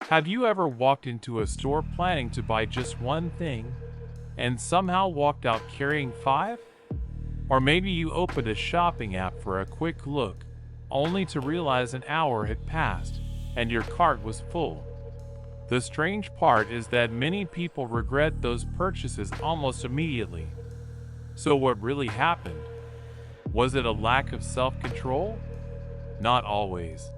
Have you ever walked into a store planning to buy just one thing and somehow walked out carrying five? Or maybe you opened a shopping app for a quick look, only to realize an hour had passed and your cart was full. The strange part is that many people regret those purchases almost immediately. So what really happened? Was it a lack of self-control? Not always.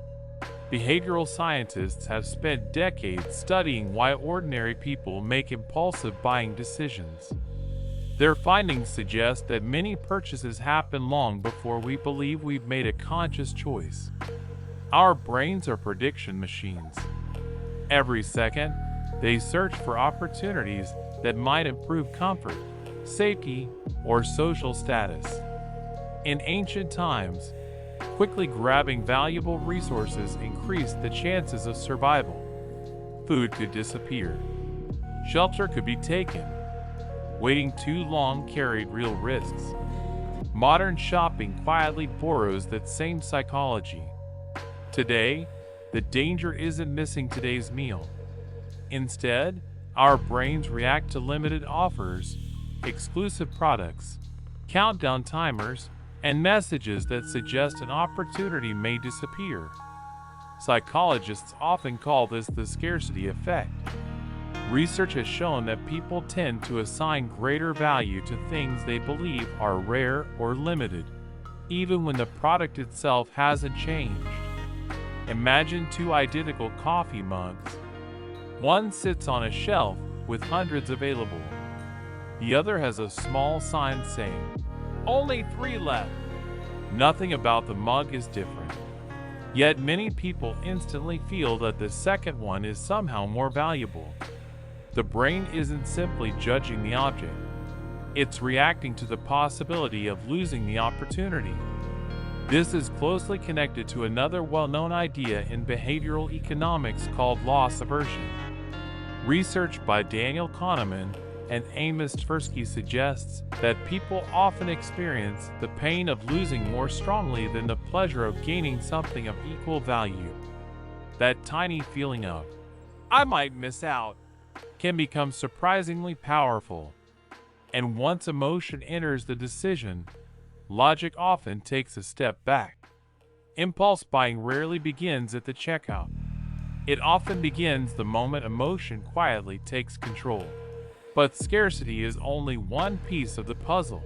Behavioral scientists have spent decades studying why ordinary people make impulsive buying decisions. Their findings suggest that many purchases happen long before we believe we've made a conscious choice. Our brains are prediction machines. Every second, they search for opportunities that might improve comfort, safety, or social status. In ancient times, quickly grabbing valuable resources increased the chances of survival. Food could disappear. Shelter could be taken. Waiting too long carried real risks. Modern shopping quietly borrows that same psychology. Today, the danger isn't missing today's meal. Instead, our brains react to limited offers, exclusive products, countdown timers, and messages that suggest an opportunity may disappear. Psychologists often call this the scarcity effect. Research has shown that people tend to assign greater value to things they believe are rare or limited, even when the product itself hasn't changed. Imagine two identical coffee mugs. One sits on a shelf with hundreds available. The other has a small sign saying, "Only 3 left." Nothing about the mug is different. Yet many people instantly feel that the second one is somehow more valuable. The brain isn't simply judging the object. It's reacting to the possibility of losing the opportunity. This is closely connected to another well-known idea in behavioral economics called loss aversion. Research by Daniel Kahneman and Amos Tversky suggests that people often experience the pain of losing more strongly than the pleasure of gaining something of equal value. That tiny feeling of, "I might miss out," can become surprisingly powerful. And once emotion enters the decision, logic often takes a step back. Impulse buying rarely begins at the checkout. It often begins the moment emotion quietly takes control. But scarcity is only one piece of the puzzle.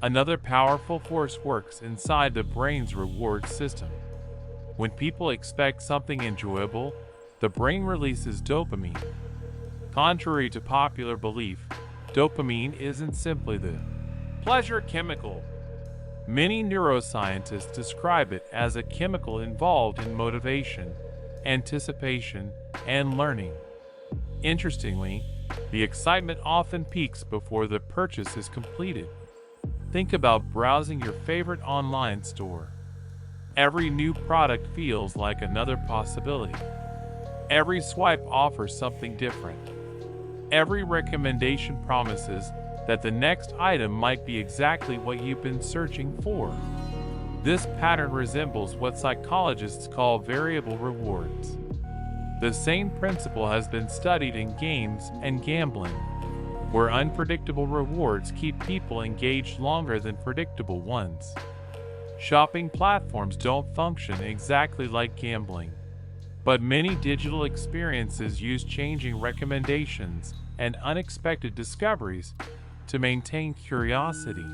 Another powerful force works inside the brain's reward system. When people expect something enjoyable, the brain releases dopamine. Contrary to popular belief, dopamine isn't simply the pleasure chemical. Many neuroscientists describe it as a chemical involved in motivation, anticipation, and learning. Interestingly, the excitement often peaks before the purchase is completed. Think about browsing your favorite online store. Every new product feels like another possibility. Every swipe offers something different. Every recommendation promises that the next item might be exactly what you've been searching for. This pattern resembles what psychologists call variable rewards. The same principle has been studied in games and gambling, where unpredictable rewards keep people engaged longer than predictable ones. Shopping platforms don't function exactly like gambling, but many digital experiences use changing recommendations and unexpected discoveries to maintain curiosity.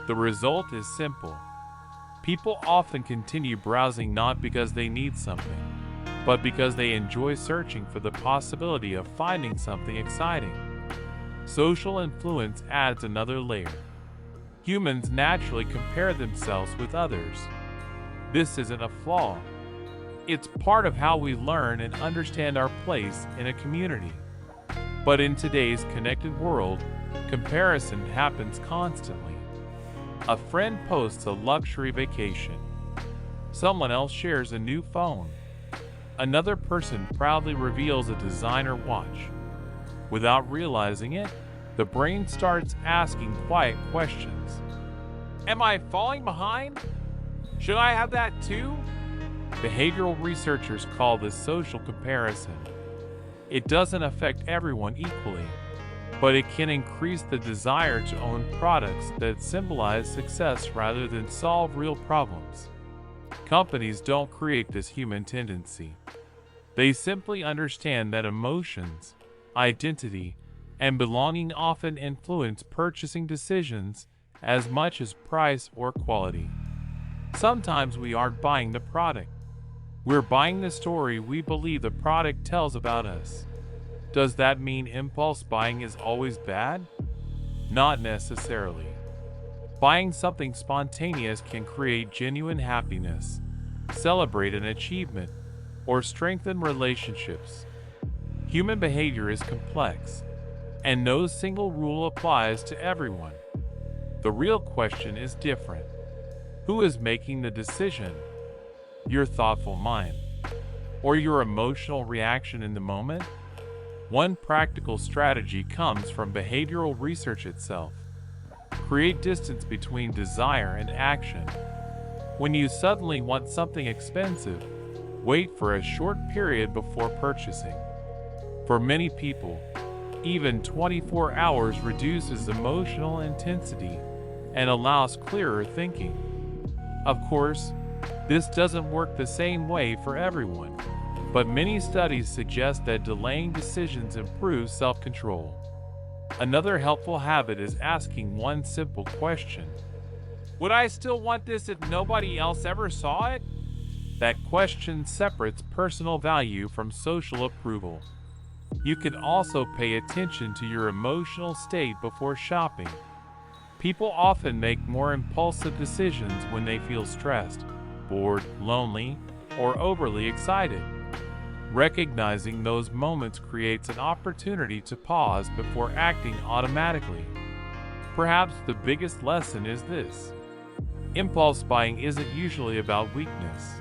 The result is simple. People often continue browsing not because they need something, but because they enjoy searching for the possibility of finding something exciting. Social influence adds another layer. Humans naturally compare themselves with others. This isn't a flaw. It's part of how we learn and understand our place in a community. But in today's connected world, comparison happens constantly. A friend posts a luxury vacation. Someone else shares a new phone. Another person proudly reveals a designer watch. Without realizing it, the brain starts asking quiet questions. Am I falling behind? Should I have that too? Behavioral researchers call this social comparison. It doesn't affect everyone equally, but it can increase the desire to own products that symbolize success rather than solve real problems. Companies don't create this human tendency. They simply understand that emotions, identity, and belonging often influence purchasing decisions as much as price or quality. Sometimes we aren't buying the product. We're buying the story we believe the product tells about us. Does that mean impulse buying is always bad? Not necessarily. Buying something spontaneous can create genuine happiness, celebrate an achievement, or strengthen relationships. Human behavior is complex, and no single rule applies to everyone. The real question is different. Who is making the decision? Your thoughtful mind, or your emotional reaction in the moment? One practical strategy comes from behavioral research itself. Create distance between desire and action. When you suddenly want something expensive, wait for a short period before purchasing. For many people, even 24 hours reduces emotional intensity and allows clearer thinking. Of course, this doesn't work the same way for everyone, but many studies suggest that delaying decisions improves self-control. Another helpful habit is asking one simple question. Would I still want this if nobody else ever saw it? That question separates personal value from social approval. You can also pay attention to your emotional state before shopping. People often make more impulsive decisions when they feel stressed, bored, lonely, or overly excited. Recognizing those moments creates an opportunity to pause before acting automatically. Perhaps the biggest lesson is this: impulse buying isn't usually about weakness.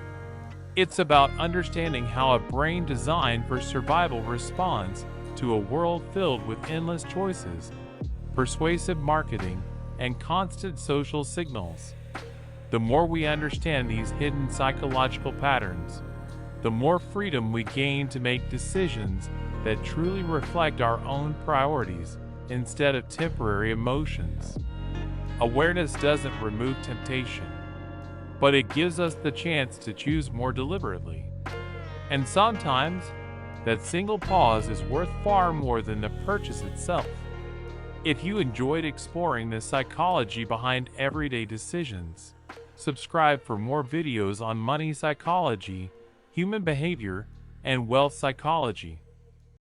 It's about understanding how a brain designed for survival responds to a world filled with endless choices, persuasive marketing, and constant social signals. The more we understand these hidden psychological patterns, the more freedom we gain to make decisions that truly reflect our own priorities instead of temporary emotions. Awareness doesn't remove temptation, but it gives us the chance to choose more deliberately. And sometimes, that single pause is worth far more than the purchase itself. If you enjoyed exploring the psychology behind everyday decisions, subscribe for more videos on money psychology, human behavior, and wealth psychology.